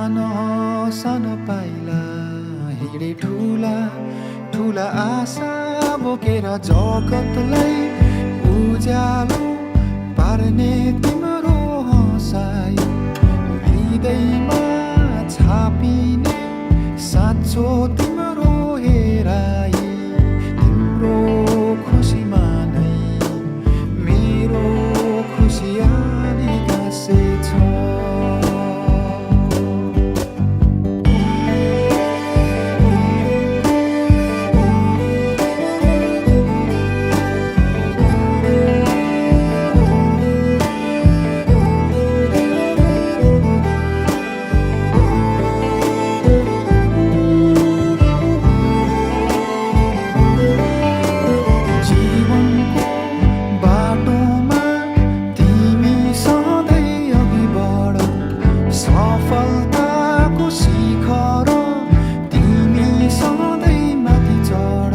सानो सानो पाइला हिँडे ठुला ठुला आशा बोकेर जगतलाई उज्यालो पार्ने तिम्रो हँसाइ हृदयमा छापिने साँचो तिम्रो हेराइ तिम्रो खुसीमा नै मेरो खुसियाली गाँसेछ सफलताको शिखर तिमी सधैँ माथि चढ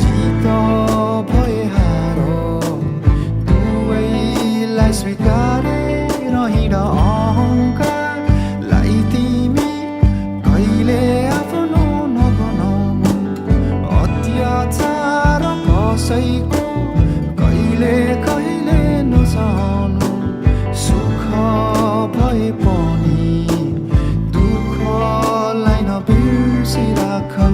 जित भए हार दुवैलाई स्वीकारेर हिँड अहङ्कारलाई तिमी कहिले आफ्नो नगनाउनु अत्याचार कसैको कहिले कहिले नसहनु सुख भए पनि दुःखलाई नबिर्सिराख्नु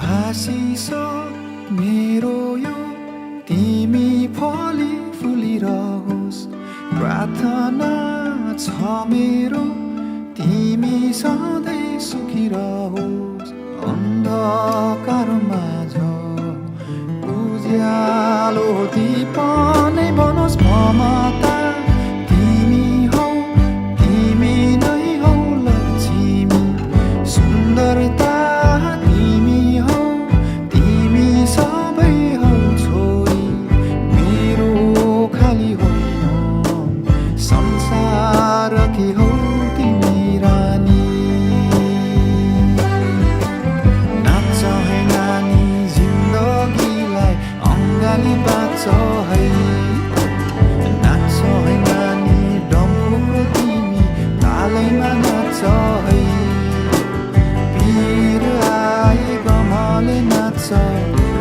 आशिष मेरो यो तिमी फली फुलिरहोस् प्रार्थना छ मेरो तिमी सधैँ सुखिरहोस् अन्धकार माझ उज्यालो दीप नै बनोस् ममता तिमी हौ तिमी नै हौ लक्ष्मी सुन्दरता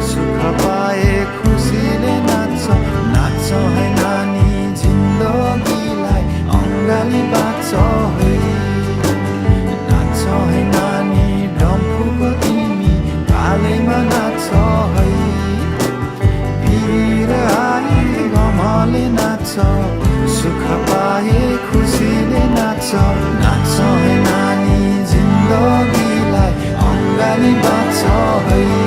सुख पाए खुसीले नाच्छ नाच्छ है नानी जिन्दगीलाई अङ्गाली बाँच्छ है नाच्छ है नानी डम्फुको तिमी तालैमा नाच्छ है वीर आए गमले नाच्छ सुख पाए खुसीले नाच्छ नाच्छ है नानी जिन्दगीलाई अङ्गाली बाँच्छ है